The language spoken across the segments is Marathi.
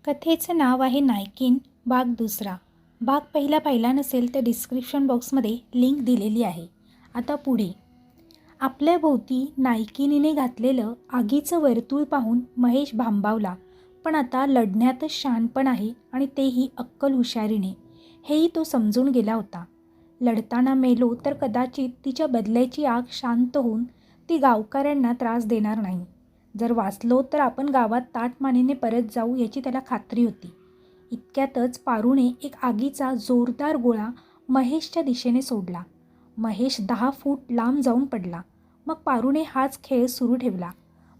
कथेचं नाव आहे नायकीन भाग दुसरा. भाग पहिला पाहिला नसेल तर डिस्क्रिप्शन बॉक्समध्ये लिंक दिलेली आहे. आता पुढे. आपल्या भोवती नायकिनीने घातलेलं आगीचं वर्तुळ पाहून महेश भांबावला. पण आता लढण्यातच शहाणपण आहे आणि तेही अक्कल हुशारीने, हेही तो समजून गेला होता. लढताना मेलो तर कदाचित तिच्या बदल्याची आग शांत होऊन ती गावकऱ्यांना त्रास देणार नाही. जर वाचलो तर आपण गावात ताठमानेने परत जाऊ याची त्याला खात्री होती. इतक्यातच पारूने एक आगीचा जोरदार गोळा महेशच्या दिशेने सोडला. महेश 10 फूट लांब जाऊन पडला. मग पारूने हाच खेळ सुरू ठेवला.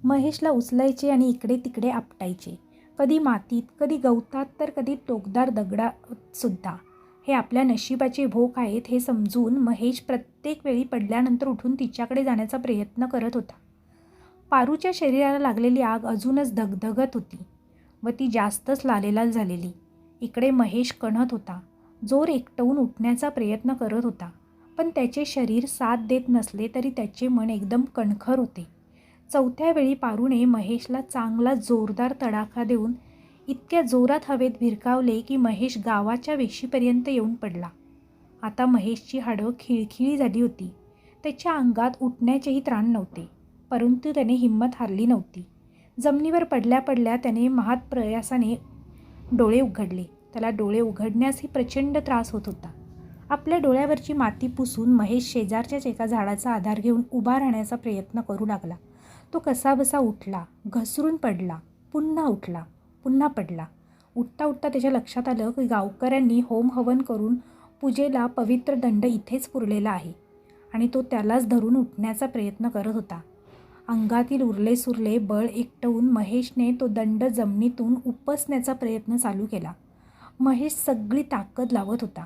महेशला उचलायचे आणि इकडे तिकडे आपटायचे. कधी मातीत, कधी गवतात, तर कधी टोकदार दगडात सुद्धा. हे आपल्या नशिबाचे भोग आहेत हे समजून महेश प्रत्येक वेळी पडल्यानंतर उठून तिच्याकडे जाण्याचा प्रयत्न करत होता. पारूच्या शरीराला लागलेली आग अजूनच धगधगत होती व ती जास्तच लालेलाल झालेली. इकडे महेश कणत होता. जोर एकटवून उठण्याचा प्रयत्न करत होता. पण त्याचे शरीर साथ देत नसले तरी त्याचे मन एकदम कणखर होते. चौथ्या वेळी पारूने महेशला चांगला जोरदार तडाखा देऊन इतक्या जोरात हवेत भिरकावले की महेश गावाच्या वेशीपर्यंत येऊन पडला. आता महेशची हाडं खिळखिळी झाली होती. त्याच्या अंगात उठण्याचेही त्राण नव्हते. परंतु त्याने हिंमत हारली नव्हती. जमिनीवर पडल्या पडल्या त्याने महत्प्रयासाने डोळे उघडले. त्याला डोळे उघडण्यासही प्रचंड त्रास होत होता. आपल्या डोळ्यावरची माती पुसून महेश शेजारच्याच एका झाडाचा आधार घेऊन उभा राहण्याचा प्रयत्न करू लागला. तो कसाबसा उठला, घसरून पडला, पुन्हा उठला, पुन्हा पडला. उठता उठता त्याच्या लक्षात आलं की गावकऱ्यांनी होम हवन करून पूजेला पवित्र दंड इथेच पुरलेला आहे आणि तो त्यालाच धरून उठण्याचा प्रयत्न करत होता. अंगातील उरले सुरले बळ एकटवून महेशने तो दंड जमिनीतून उपसण्याचा प्रयत्न चालू केला. महेश सगळी ताकद लावत होता.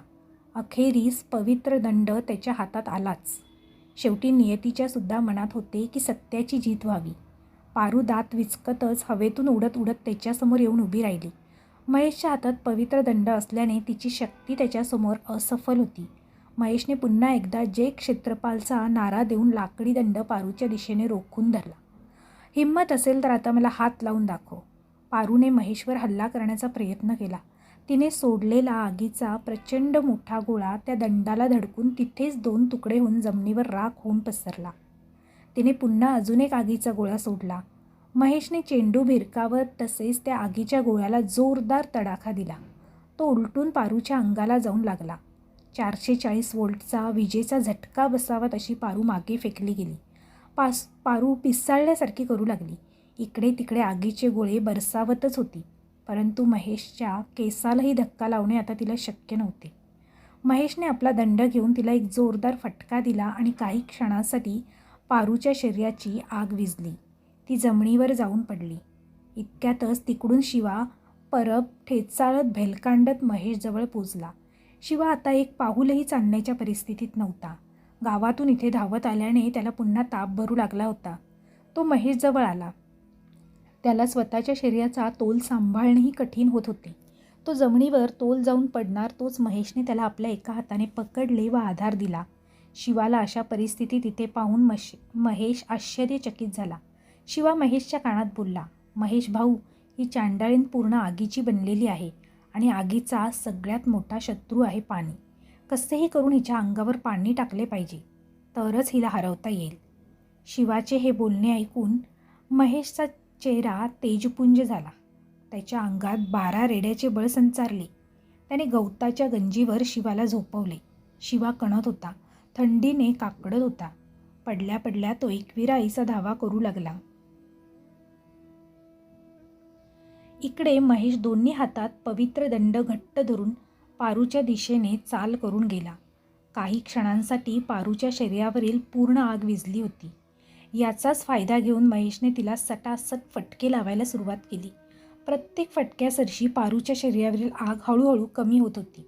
अखेरीस पवित्र दंड त्याच्या हातात आलाच. शेवटी नियतीच्या सुद्धा मनात होते की सत्याची जीत व्हावी. पारू दात विचकतच हवेतून उडत उडत त्याच्यासमोर येऊन उभी राहिली. महेशच्या हातात पवित्र दंड असल्याने तिची शक्ती त्याच्यासमोर असफल होती. महेशने पुन्हा एकदा जय क्षेत्रपालचा नारा देऊन लाकडी दंड पारूच्या दिशेने रोखून धरला. हिंमत असेल तर आता मला हात लावून दाखव. पारूने महेशवर हल्ला करण्याचा प्रयत्न केला. तिने सोडलेला आगीचा प्रचंड मोठा गोळा त्या दंडाला धडकून तिथेच 2 तुकडे होऊन जमिनीवर राख होऊन पसरला. तिने पुन्हा अजून एक आगीचा गोळा सोडला. महेशने चेंडू भिरकावत तसेच त्या आगीच्या गोळ्याला जोरदार तडाखा दिला. तो उलटून पारूच्या अंगाला जाऊन लागला. 440 व्होल्टचा विजेचा झटका बसावा तशी पारू मागे फेकली गेली. पारू पिसाळल्यासारखी करू लागली. इकडे तिकडे आगीचे गोळे बरसावतच होती. परंतु महेशच्या केसालाही धक्का लावणे आता तिला शक्य नव्हते. महेशने आपला दंड घेऊन तिला एक जोरदार फटका दिला आणि काही क्षणासाठी पारूच्या शरीराची आग विझली. ती जमिनीवर जाऊन पडली. इतक्यातच तिकडून शिवा परब ठेचाळत भेलकांडत महेशजवळ पोचला. शिवा आता एक पाऊलही चालण्याच्या परिस्थितीत नव्हता. गावातून इथे धावत आल्याने त्याला पुन्हा ताप भरू लागला होता. तो महेशजवळ आला. त्याला स्वतःच्या शरीराचा तोल सांभाळणेही कठीण होत होते. तो जमिनीवर तोल जाऊन पडणार तोच महेशने त्याला आपल्या एका हाताने पकडले व आधार दिला. शिवाला अशा परिस्थितीत इथे पाहून महेश आश्चर्यचकित झाला. शिवा महेशच्या कानात बोलला, महेश भाऊ, ही चांडाळीन पूर्ण आगीची बनलेली आहे आणि आगीचा सगळ्यात मोठा शत्रू आहे पाणी. कसेही करून हिच्या अंगावर पाणी टाकले पाहिजे, तरच हिला हरवता येईल. शिवाचे हे बोलणे ऐकून महेशचा चेहरा तेजपुंज झाला. त्याच्या अंगात 12 रेड्याचे बळ संचारले. त्याने गवताच्या गंजीवर शिवाला झोपवले. शिवा कणत होता. थंडीने काकडत होता. पडल्या पडल्या तो एकविरा आईचा धावा करू लागला. इकडे महेश दोन्ही हातात पवित्र दंड घट्ट धरून पारूच्या दिशेने चाल करून गेला. काही क्षणांसाठी पारूच्या शरीरावरील पूर्ण आग विझली होती. याचाच फायदा घेऊन महेशने तिला सटासट फटके लावायला सुरुवात केली. प्रत्येक फटक्यासरशी पारूच्या शरीरावरील आग हळूहळू कमी होत होती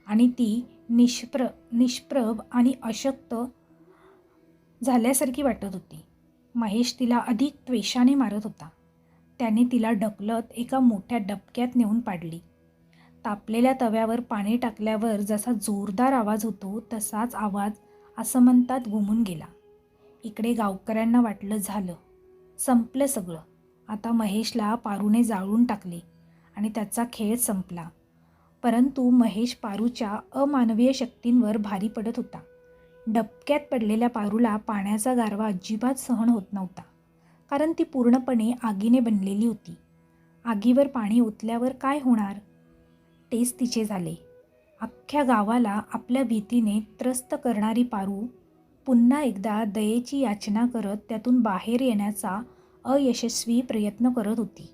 आणि ती निष्प्रभ आणि अशक्त झाल्यासारखी वाटत होती. महेश तिला अधिक त्वेषाने मारत होता. त्याने तिला ढकलत एका मोठ्या डबक्यात नेऊन पाडली. तापलेल्या तव्यावर पाणी टाकल्यावर जसा जोरदार आवाज होतो तसाच आवाज आसमंतात घुमून गेला. इकडे गावकऱ्यांना वाटलं झालं, संपलं सगळं. आता महेशला पारूने जाळून टाकले आणि त्याचा खेळ संपला. परंतु महेश पारूच्या अमानवीय शक्तींवर भारी पडत होता. डबक्यात पडलेल्या पारूला पाण्याचा गारवा अजिबात सहन होत नव्हता, कारण ती पूर्णपणे आगीने बनलेली होती. आगीवर पाणी ओतल्यावर काय होणार, तेच तिचे झाले. अख्ख्या गावाला आपल्या भीतीने त्रस्त करणारी पारू पुन्हा एकदा दयेची याचना करत त्यातून बाहेर येण्याचा अयशस्वी प्रयत्न करत होती.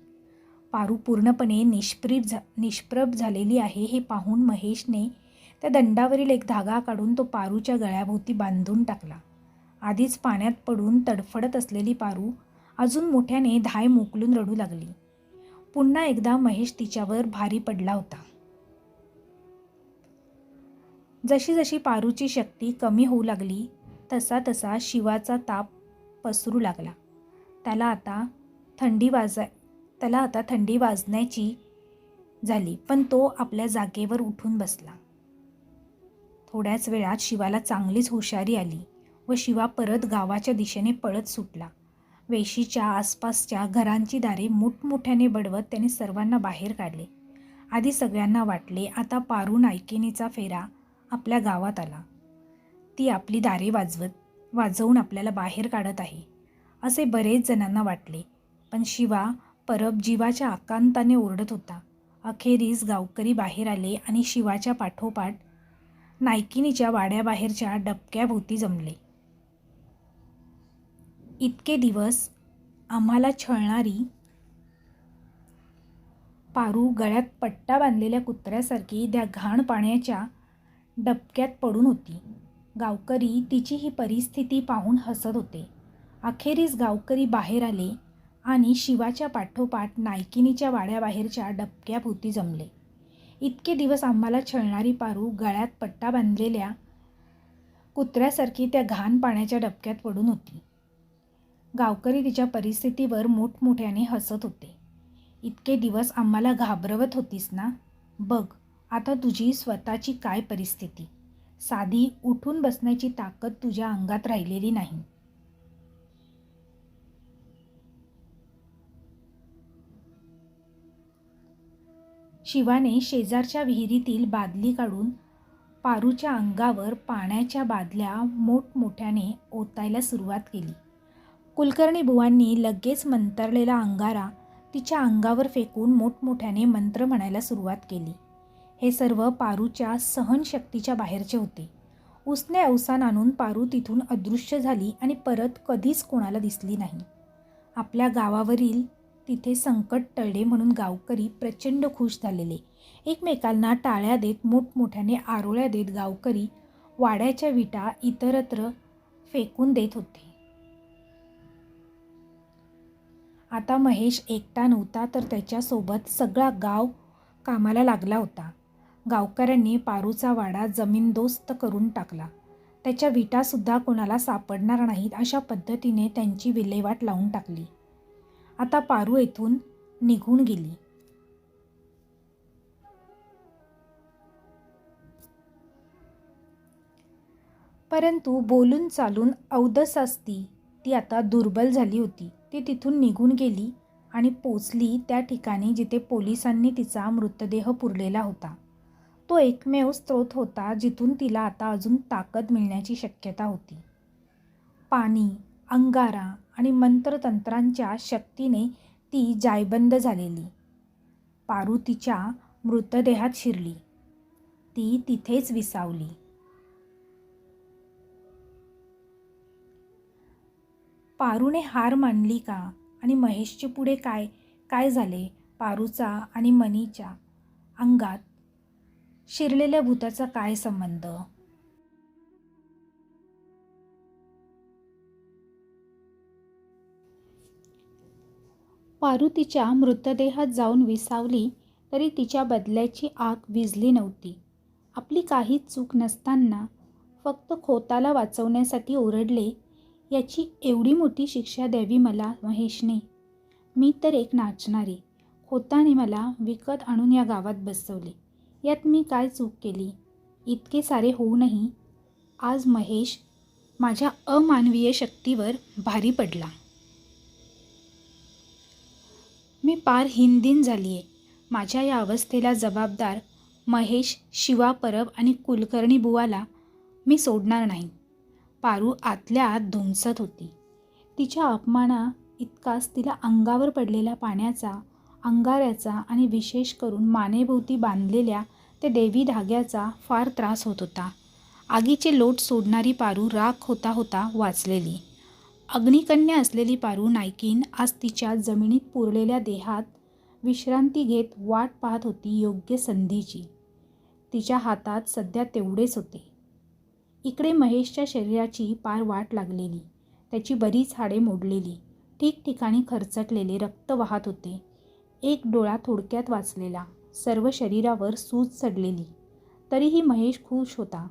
पारू पूर्णपणे निष्प्रभ झालेली आहे हे पाहून महेशने त्या दंडावरील एक धागा काढून तो पारूच्या गळ्याभोवती बांधून टाकला. आधीच पाण्यात पडून तडफडत असलेली पारू अजून मोठ्याने धाय मोकलून रडू लागली. पुन्हा एकदा महेश तिच्यावर भारी पडला होता. जशी जशी पारूची शक्ती कमी होऊ लागली तसा तसा शिवाचा ताप पसरू लागला. त्याला आता थंडी वाजण्याची झाली, पण तो आपल्या जागेवर उठून बसला. थोड्याच वेळात शिवाला चांगलीच हुशारी आली व शिवा परत गावाच्या दिशेने पळत सुटला. वेशीच्या आसपासच्या घरांची दारे मोठमोठ्याने बडवत त्याने सर्वांना बाहेर काढले. आधी सगळ्यांना वाटले आता पारू नायकिनीचा फेरा आपल्या गावात आला. ती आपली दारे वाजवून आपल्याला बाहेर काढत आहे असे बरेच जणांना वाटले. पण शिवा परब जीवाच्या आकांताने ओरडत होता. अखेरीस गावकरी बाहेर आले आणि शिवाच्या पाठोपाठ नायकिनीच्या वाड्याबाहेरच्या डबक्याभोवती जमले. इतके दिवस आम्हाला छळणारी पारू गळ्यात पट्टा बांधलेल्या कुत्र्यासारखी त्या घाण पाण्याच्या डबक्यात पडून होती. गावकरी तिची ही परिस्थिती पाहून हसत होते. अखेरीस गावकरी बाहेर आले आणि शिवाच्या पाठोपाठ नायकिनीच्या वाड्याबाहेरच्या डबक्याभोवती जमले. इतके दिवस आम्हाला छळणारी पारू गळ्यात पट्टा बांधलेल्या कुत्र्यासारखी त्या घाण पाण्याच्या डबक्यात पडून होती. गावकरी तिच्या परिस्थितीवर मोठमोठ्याने हसत होते. इतके दिवस आम्हाला घाबरवत होतीस ना, बघ आता तुझी स्वतःची काय परिस्थिती. साधी उठून बसण्याची ताकद तुझ्या अंगात राहिलेली नाही. शिवाने शेजारच्या विहिरीतील बादली काढून पारूच्या अंगावर पाण्याच्या बादल्या मोठमोठ्याने ओतायला सुरुवात केली. कुलकर्णी बुवांनी लगेच मंतरलेला अंगारा तिच्या अंगावर फेकून मोठमोठ्याने मंत्र म्हणायला सुरुवात केली. हे सर्व पारूच्या सहनशक्तीच्या बाहेरचे होते. उसने अवसान आणून पारू तिथून अदृश्य झाली आणि परत कधीच कोणाला दिसली नाही. आपल्या गावावरील तिथे संकट टळले म्हणून गावकरी प्रचंड खुश झालेले. एकमेकांना टाळ्या देत मोठमोठ्याने आरोळ्या देत गावकरी वाड्याच्या विटा इतरत्र फेकून देत होते. आता महेश एकटा नव्हता, तर त्याच्यासोबत सगळा गाव कामाला लागला होता. गावकऱ्यांनी पारूचा वाडा जमीनदोस्त करून टाकला. त्याच्या विटासुद्धा कोणाला सापडणार नाहीत अशा पद्धतीने त्यांची विल्हेवाट लावून टाकली. आता पारू येथून निघून गेली. परंतु बोलून चालून अवदस असती ती आता दुर्बल झाली होती. ती तिथून निघून गेली आणि पोचली त्या ठिकाणी जिथे पोलिसांनी तिचा मृतदेह पुरलेला होता. तो एकमेव स्रोत होता जिथून तिला आता अजून ताकद मिळण्याची शक्यता होती. पाणी, अंगारा आणि मंत्रतंत्रांच्या शक्तीने ती जायबंद झालेली पारू तिच्या मृतदेहात शिरली. ती तिथेच विसावली. पारूने हार मानली का आणि महेशचे पुढे काय झाले? पारूचा आणि मनीच्या अंगात शिरलेल्या भूताचा काय संबंध? पारू तिच्या मृतदेहात जाऊन विसावली तरी तिच्या बदल्याची आग विझली नव्हती. आपली काहीच चूक नसताना फक्त खोताला वाचवण्यासाठी ओरडले याची एवढी मोठी शिक्षा द्यावी मला महेशने? मी तर एक नाचणारी. खोताने मला विकत आणून या गावात बसवले. यात मी काय चूक केली? इतके सारे होऊनही आज महेश माझ्या अमानवीय शक्तीवर भारी पडला. मी पार हिंदीन झाली आहे. माझ्या या अवस्थेला जबाबदार महेश, शिवा परब आणि कुलकर्णी बुवाला मी सोडणार नाही. पारू आतल्या आत धुमसत होती. तिच्या अपमाना इतकाच तिला अंगावर पडलेल्या पाण्याचा, अंगाऱ्याचा आणि विशेष करून मानेभोवती बांधलेल्या त्या देवी धाग्याचा फार त्रास होत होता. आगीचे लोट सोडणारी पारू राख होता होता वाचलेली. अग्निकन्या असलेली पारू नायकीन आज तिच्या जमिनीत पुरलेल्या देहात विश्रांती घेत वाट पाहत होती योग्य संधीची. तिच्या हातात सध्या तेवढेच होते. इकडे महेशच्या शरीराची पार वाट लागलेली. त्याची बरीच हाडे मोडलेली, ठिकठिकाणी खरचटलेले रक्त वाहत होते. एक डोळा थोडक्यात वाचलेला, सर्व शरीरावर सूज चढलेली. तरीही महेश खुश होता.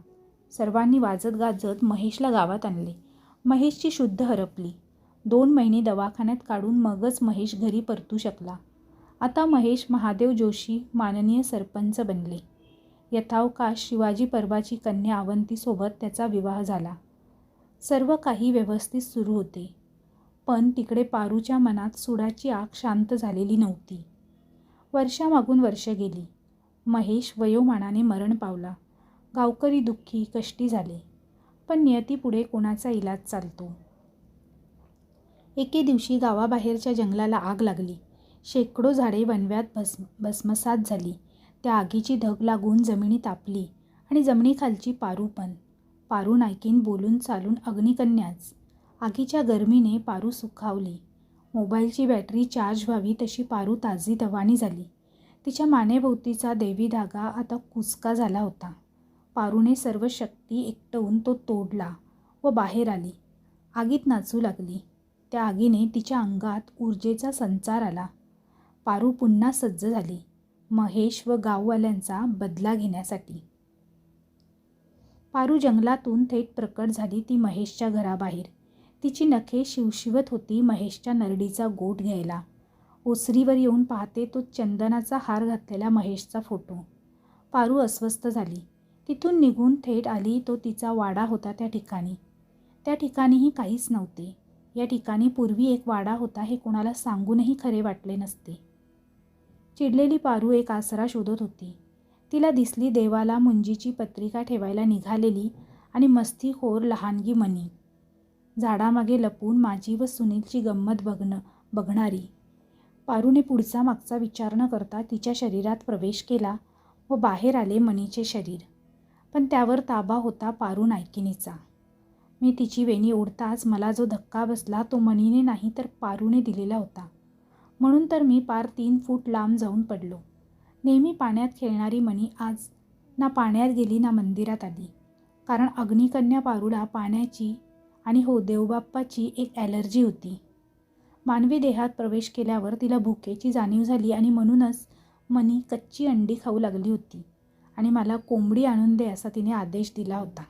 सर्वांनी वाजत गाजत महेशला गावात आणले. महेशची शुद्ध हरपली. 2 महिने दवाखान्यात काढून मगच महेश घरी परतू शकला. आता महेश महादेव जोशी माननीय सरपंच बनले. यथावकाश शिवाजी परबाची कन्या अवंतीसोबत त्याचा विवाह झाला. सर्व काही व्यवस्थित सुरू होते. पण तिकडे पारूच्या मनात सुडाची आग शांत झालेली नव्हती. वर्षामागून वर्ष गेली. महेश वयोमानाने मरण पावला. गावकरी दुःखी, कष्टी झाले. पण नियतीपुढे कोणाचा इलाज चालतो. एके दिवशी गावाबाहेरच्या जंगलाला आग लागली. शेकडो झाडे वणव्यात भस्मसात झाली. त्या आगीची धग लागून जमिनी तापली आणि जमिनीखालची पारू पण. पारू नायकीन बोलून चालून अग्निकन्याच. आगीच्या गरमीने पारू सुखावली. मोबाईलची बॅटरी चार्ज व्हावी तशी पारू ताजीतवानी झाली. तिच्या मानेभोवतीचा देवी धागा आता कुचका झाला होता. पारूने सर्व शक्ती एकवटून तो तोडला व बाहेर आली. आगीत नाचू लागली. त्या आगीने तिच्या अंगात ऊर्जेचा संचार आला. पारू पुन्हा सज्ज झाली महेश व गाववाल्यांचा बदला घेण्यासाठी. पारू जंगलातून थेट प्रकट झाली ती महेशच्या घराबाहेर. तिची नखे शिवशिवत होती महेशच्या नरडीचा गोठ घ्यायला. ओसरीवर येऊन पाहते तो चंदनाचा हार घातलेला महेशचा फोटो. पारू अस्वस्थ झाली. तिथून निघून थेट आली तो तिचा वाडा होता त्या ठिकाणी. त्या ठिकाणीही काहीच नव्हते. या ठिकाणी पूर्वी एक वाडा होता हे कोणाला सांगूनही खरे वाटले नसते. चिडलेली पारू एक आसरा शोधत होती. तिला दिसली देवाला मुंजीची पत्रिका ठेवायला निघालेली आणि मस्तीखोर लहानगी मनी. झाडामागे लपून माझी व सुनीलची गंमत बघणारी. पारूने पुढचा मागचा विचार न करता तिच्या शरीरात प्रवेश केला व बाहेर आले मनीचे शरीर. पण त्यावर ताबा होता पारू नायकिनीचा. मी तिची वेणी ओढताच मला जो धक्का बसला तो मनीने नाही तर पारूने दिलेला होता. म्हणून तर मी पार 3 फूट लांब जाऊन पडलो. नेहमी पाण्यात खेळणारी मनी आज ना पाण्यात गेली ना मंदिरात आली. कारण अग्निकन्या पारूला पाण्याची आणि हो देवबाप्पाची एक ॲलर्जी होती. मानवी देहात प्रवेश केल्यावर तिला भुकेची जाणीव झाली आणि म्हणूनच मनी कच्ची अंडी खाऊ लागली होती आणि मला कोंबडी आणून दे असा तिने आदेश दिला होता.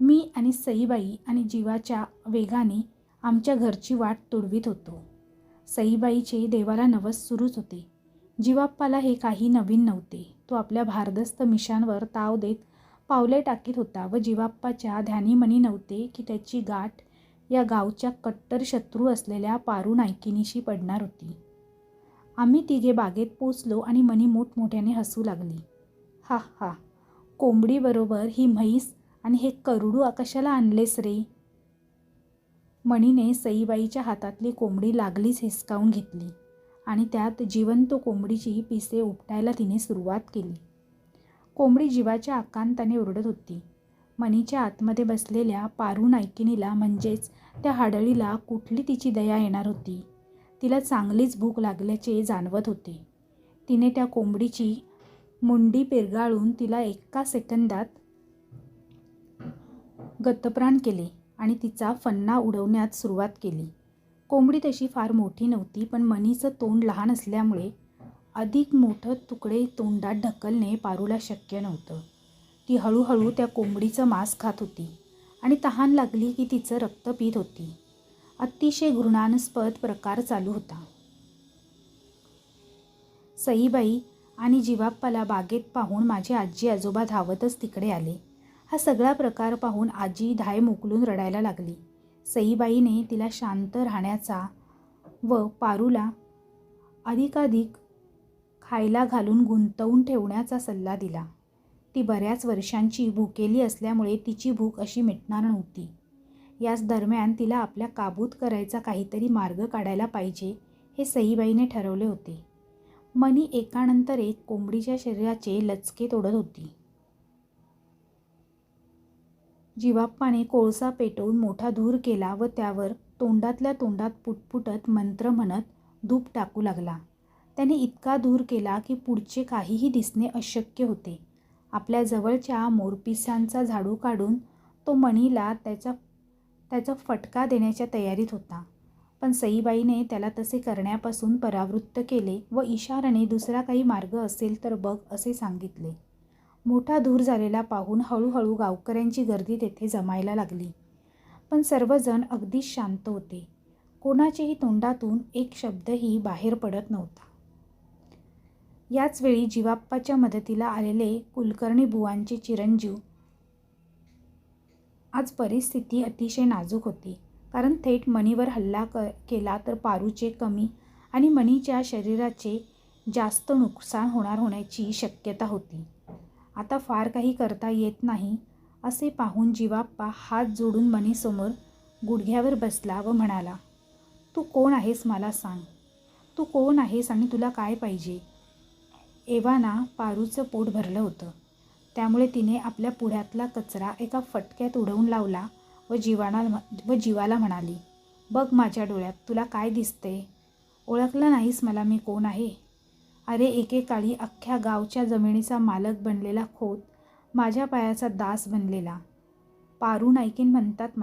मी आणि सईबाई आणि जीवाच्या वेगाने आमच्या घरची वाट तुडवीत होतो. सईबाईचे देवाला नवस सुरूच होते. जीवाप्पाला हे काही नवीन नव्हते. तो आपल्या भारदस्त मिशांवर ताव देत पावले टाकीत होता व जीवाप्पाच्या ध्यानी मनी नव्हते की त्याची गाठ या गावच्या कट्टर शत्रू असलेल्या पारू नायकिनीशी पडणार होती. आम्ही तिघे बागेत पोचलो आणि मनी मोठमोठ्याने हसू लागली. हा हा, कोंबडीबरोबर ही म्हैस आणि हे करडू कशाला आणलेस रे. मणीने सईबाईच्या हातातली कोंबडी लागलीच हिसकावून घेतली आणि त्यात जिवंत कोंबडीची पिसे उपटायला तिने सुरुवात केली. कोंबडी जीवाच्या आकांताने ओरडत होती. मनीच्या आतमध्ये बसलेल्या पारू नायकिनीला म्हणजेच त्या हाडळीला कुठली तिची दया येणार होती. तिला चांगलीच भूक लागल्याचे जाणवत होते. तिने त्या कोंबडीची मुंडी पिरगाळून तिला एका सेकंदात गतप्राण केले आणि तिचा फन्ना उडवण्यात सुरुवात केली. कोंबडी तशी फार मोठी नव्हती पण मनीचं तोंड लहान असल्यामुळे अधिक मोठं तुकडे तोंडात ढकलणे पारूला शक्य नव्हतं. ती हळूहळू त्या कोंबडीचं मांस खात होती आणि तहान लागली की तिचं रक्त पीत होती. अतिशय घृणास्पद प्रकार चालू होता. सईबाई आणि जीवाप्पाला बागेत पाहून माझे आजी आजोबा धावतच तिकडे आले. हा सगळा प्रकार पाहून आजी धाय मोकलून रडायला लागली. सईबाईने तिला शांत राहण्याचा व पारूला अधिकाधिक खायला घालून गुंतवून ठेवण्याचा सल्ला दिला. ती बऱ्याच वर्षांची भुकेली असल्यामुळे तिची भूक अशी मिटणार नव्हती. याच दरम्यान तिला आपल्या काबूत करायचा काहीतरी मार्ग काढायला पाहिजे हे सईबाईने ठरवले होते. मनी एकानंतर एक कोंबडीच्या शरीराचे लचके तोडत होती. जिवाप्पाने कोळसा पेटवून मोठा धूर केला व त्यावर तोंडातल्या तोंडात पुटपुटत मंत्र म्हणत धूप टाकू लागला. त्याने इतका धूर केला की पुढचे काहीही दिसणे अशक्य होते. आपल्या जवळच्या मोरपिसांचा झाडू काढून तो मणीला त्याचा फटका देण्याच्या तयारीत होता. पण सईबाईने त्याला तसे करण्यापासून परावृत्त केले व इशाराने दुसरा काही मार्ग असेल तर बघ असे सांगितले. मोठा धूर झालेला पाहून हळूहळू गावकऱ्यांची गर्दी तेथे जमायला लागली. पण सर्वजण अगदीच शांत होते. कोणाचेही तोंडातून एक शब्दही बाहेर पडत नव्हता. याच वेळी जिवाप्पाच्या मदतीला आलेले कुलकर्णी बुवांचे चिरंजीव. आज परिस्थिती अतिशय नाजूक होती, कारण थेट मणीवर हल्ला केला तर पारूचे कमी आणि मणीच्या शरीराचे जास्त नुकसान होण्याची शक्यता होती. आता फार काही करता येत नाही असे पाहून जिवाप्पा हात जोडून मणीसमोर गुडघ्यावर बसला व म्हणाला, तू कोण आहेस मला सांग. तू कोण आहेस आणि तुला काय पाहिजे. एव्हाना पारूचं पोट भरलं होतं, त्यामुळे तिने आपल्या पुढ्यातला कचरा एका फटक्यात उडवून लावला व जीवाला म्हणाली, बघ माझ्या डोळ्यात, तुला काय दिसते. ओळखलं नाहीस मला मी कोण आहे. अरे एकेकाळी अख्ख्या गावच्या जमिनीचा मालक बनलेला खोत, माझ्या पायाचा दास बनलेला. पारू नाईकीन म्हणतात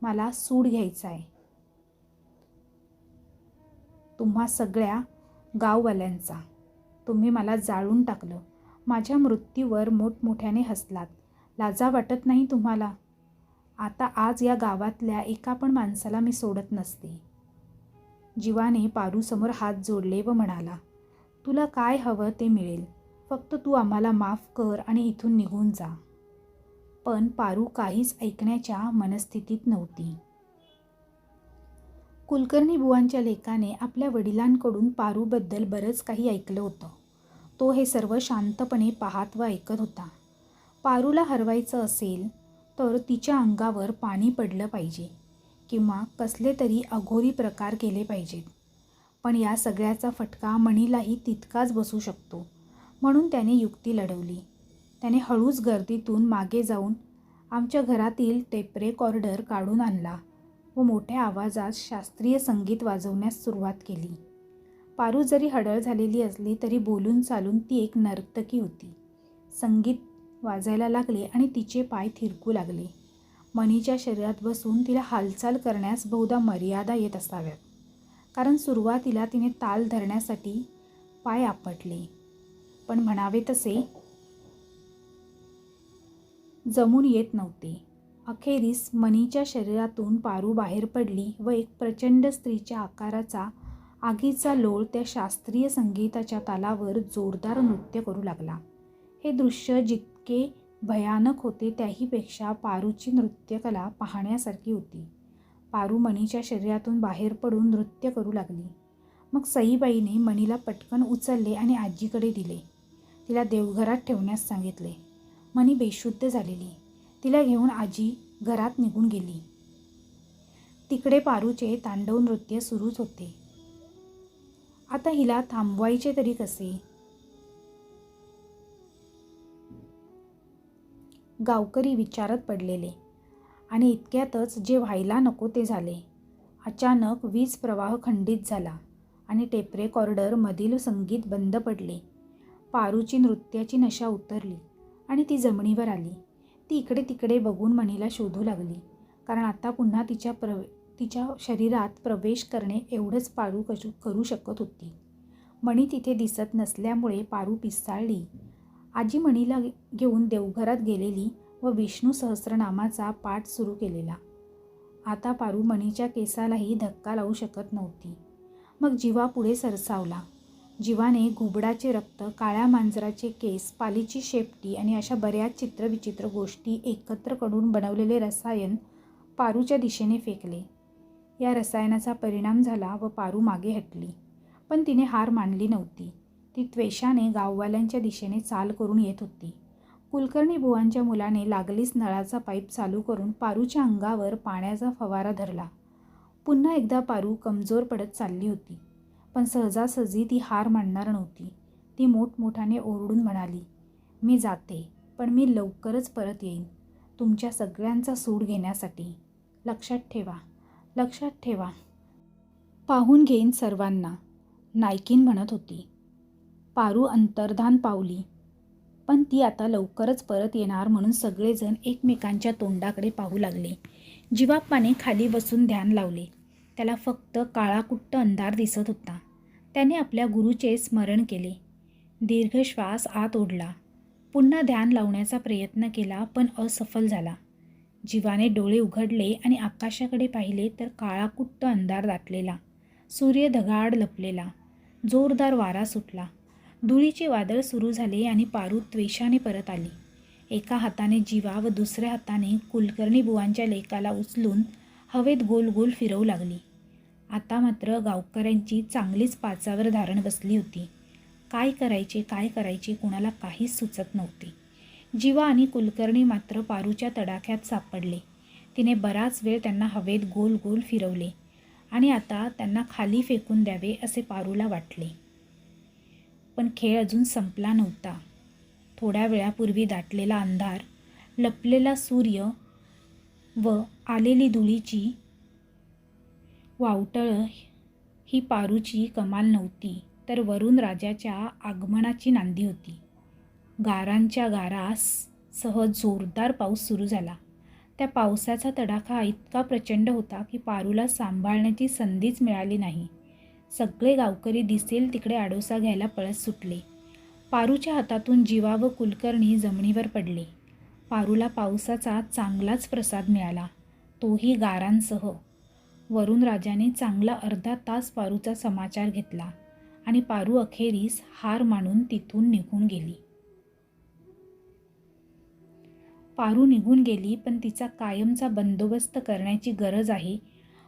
मला सूड घ्यायचा आहे. तुम्हा सगळ्या गाववाल्यांचा. तुम्ही मला जाळून टाकलं. माझ्या मृत्यूवर मोठमोठ्याने हसलात. लाजा वाटत नाही तुम्हाला. आता आज या गावातल्या एका पण माणसाला मी सोडत नसते. जीवाने पारूसमोर हात जोडले व म्हणाला, तुला काय हवं ते मिळेल. फक्त तू आम्हाला माफ कर आणि इथून निघून जा. पण पारू काहीच ऐकण्याच्या मनस्थितीत नव्हती. कुलकर्णी बुवांच्या लेकाने आपल्या वडिलांकडून पारूबद्दल बरंच काही ऐकलं होतं. तो हे सर्व शांतपणे पाहत व ऐकत होता. पारूला हरवायचं असेल तर तिच्या अंगावर पाणी पडलं पाहिजे किंवा कसले तरी अघोरी प्रकार केले पाहिजेत. पण या सगळ्याचा फटका मणीलाही तितकाच बसू शकतो, म्हणून त्याने युक्ती लढवली. त्याने हळूच गर्दीतून मागे जाऊन आमच्या घरातील टेप रेकॉर्डर काढून आणला व मोठ्या आवाजात शास्त्रीय संगीत वाजवण्यास सुरुवात केली. पारू जरी हडळ झालेली असली तरी बोलून चालून ती एक नर्तकी होती. संगीत वाजायला लागले आणि तिचे पाय थिरकू लागले. मणीच्या शरीरात बसून तिला हालचाल करण्यास बहुधा मर्यादा येत असाव्यात, कारण सुरुवातीला तिने ताल धरण्यासाठी पाय आपटले, पण म्हणावे तसे जमून येत नव्हते. अखेरीस मणीच्या शरीरातून पारू बाहेर पडली व एक प्रचंड स्त्रीच्या आकाराचा आगीचा लोळ त्या शास्त्रीय संगीताच्या तालावर जोरदार नृत्य करू लागला. हे दृश्य जितके भयानक होते त्याहीपेक्षा पारूची नृत्यकला पाहण्यासारखी होती. पारू मणीच्या शरीरातून बाहेर पडून नृत्य करू लागली. मग सईबाईने मणीला पटकन उचलले आणि आजीकडे दिले. तिला देवघरात ठेवण्यास सांगितले. मणी बेशुद्ध झालेली. तिला घेऊन आजी घरात निघून गेली. तिकडे पारूचे तांडव नृत्य सुरूच होते. आता हिला थांबवायचे तरी कसे. गावकरी विचारात पडलेले आणि इतक्यातच जे व्हायला नको ते झाले. अचानक वीज प्रवाह खंडित झाला आणि टेप रेकॉर्डर मधील संगीत बंद पडले. पारूची नृत्याची नशा उतरली आणि ती जमिनीवर आली. ती इकडे तिकडे बघून मणीला शोधू लागली, कारण आता पुन्हा तिच्या शरीरात प्रवेश करणे एवढंच पारू करू शकत होती. मणी तिथे दिसत नसल्यामुळे पारू पिसाळली. आजी मणीला घेऊन देवघरात गेलेली व विष्णू सहस्रनामाचा पाठ सुरू केलेला. आता पारू मणीच्या केसालाही धक्का लावू शकत नव्हती. मग जीवा पुढे सरसावला. जीवाने घुबडाचे रक्त, काळ्या मांजराचे केस, पालीची शेपटी आणि अशा बऱ्याच चित्रविचित्र गोष्टी एकत्र करून बनवलेले रसायन पारूच्या दिशेने फेकले. या रसायनाचा परिणाम झाला व पारू मागे हटली. पण तिने हार मानली नव्हती. ती त्वेषाने गाववाल्यांच्या दिशेने चाल करून येत होती. कुलकर्णी बुवांच्या मुलाने लागलीच नळाचा पाईप चालू करून पारूच्या अंगावर पाण्याचा फवारा धरला. पुन्हा एकदा पारू कमजोर पडत चालली होती. पण सहजासहजी ती हार मानणार नव्हती. ती मोठमोठ्याने ओरडून म्हणाली, मी जाते, पण मी लवकरच परत येईन तुमच्या सगळ्यांचा सूड घेण्यासाठी. लक्षात ठेवा, लक्षात ठेवा. पाहून घेईन सर्वांना, नायकीन म्हणत होती. पारू अंतर्धान पावली. पण ती आता लवकरच परत येणार म्हणून सगळेजण एकमेकांच्या तोंडाकडे पाहू लागले. जीवाप्पाने खाली बसून ध्यान लावले. त्याला फक्त काळाकुट्ट अंधार दिसत होता. त्याने आपल्या गुरुचे स्मरण केले. दीर्घ श्वास आत ओढला. पुन्हा ध्यान लावण्याचा प्रयत्न केला, पण असफल झाला. जीवाने डोळे उघडले आणि आकाशाकडे पाहिले तर काळाकुट्ट अंधार दाटलेला. सूर्य ढगाळ लपलेला. जोरदार वारा सुटला. धुळीचे वादळ सुरू झाले आणि पारू त्वेषाने परत आली. एका हाताने जीवा व दुसऱ्या हाताने कुलकर्णी बुवांच्या लेकाला उचलून हवेत गोल गोल फिरवू लागली. आता मात्र गावकऱ्यांची चांगलीच पाचावर धारण बसली होती. काय करायचे कुणाला काहीच सुचत नव्हते. जीवा आणि कुलकर्णी मात्र पारूच्या तडाख्यात सापडले. तिने बराच वेळ त्यांना हवेत गोल गोल फिरवले आणि आता त्यांना खाली फेकून द्यावे असे पारूला वाटले. पण खेळ अजून संपला नव्हता. थोड्या वेळापूर्वी दाटलेला अंधार, लपलेला सूर्य व आलेली धुळीची वावटळं ही पारूची कमाल नव्हती, तर वरुण राजाच्या आगमनाची नांदी होती. गारांच्या गारास सह जोरदार पाऊस सुरू झाला. त्या पावसाचा तडाखा इतका प्रचंड होता की पारूला सांभाळण्याची संधीच मिळाली नाही. सगळे गावकरी दिसेल तिकडे आडोसा घ्यायला पळत सुटले. पारूच्या हातातून जीवा व कुलकर्णी जमिनीवर पडले. पारूला पावसाचा चांगलाच प्रसाद मिळाला, तोही गारांसह. वरुण राजाने चांगला अर्धा तास पारूचा समाचार घेतला आणि पारू अखेरीस हार मानून तिथून निघून गेली. पारू निघून गेली, पण तिचा कायमचा बंदोबस्त करण्याची गरज आहे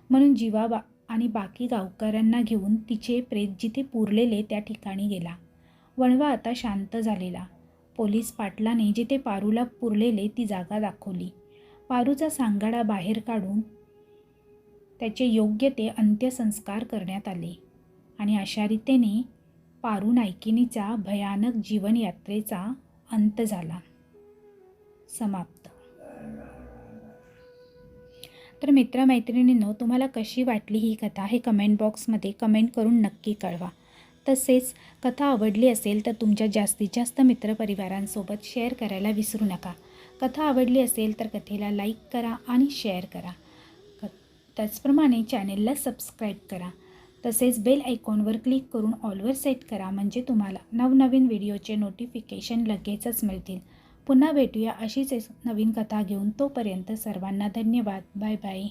म्हणून जीवा आणि बाकी गावकऱ्यांना घेऊन तिचे प्रेत जिथे पुरलेले त्या ठिकाणी गेला. वणवा आता शांत झालेला. पोलीस पाटलाने जिथे पारूला पुरलेले ती जागा दाखवली. पारूचा सांगाडा बाहेर काढून त्याचे योग्य ते अंत्यसंस्कार करण्यात आले आणि अशा रीतीने पारू नायकिनीचा भयानक जीवनयात्रेचा अंत झाला. समाप्त. तर मित्रमैत्रिणींनो, तुम्हाला कशी वाटली ही कथा हे कमेंट बॉक्समध्ये कमेंट करून नक्की कळवा. तसेच कथा आवडली असेल तर तुमच्या जास्तीत जास्त मित्रपरिवारांसोबत शेअर करायला विसरू नका. कथा आवडली असेल तर कथेला लाईक करा आणि शेअर करा. त्याचप्रमाणे चॅनेलला सबस्क्राईब करा. तसेच बेल आयकॉनवर क्लिक करून ऑलवर सेट करा, म्हणजे तुम्हाला नवनवीन व्हिडिओचे नोटिफिकेशन लगेचच मिळतील. पुन्हा भेटूया अशीच नवीन कथा घेऊन. तोपर्यंत सर्वांना धन्यवाद. Bye bye.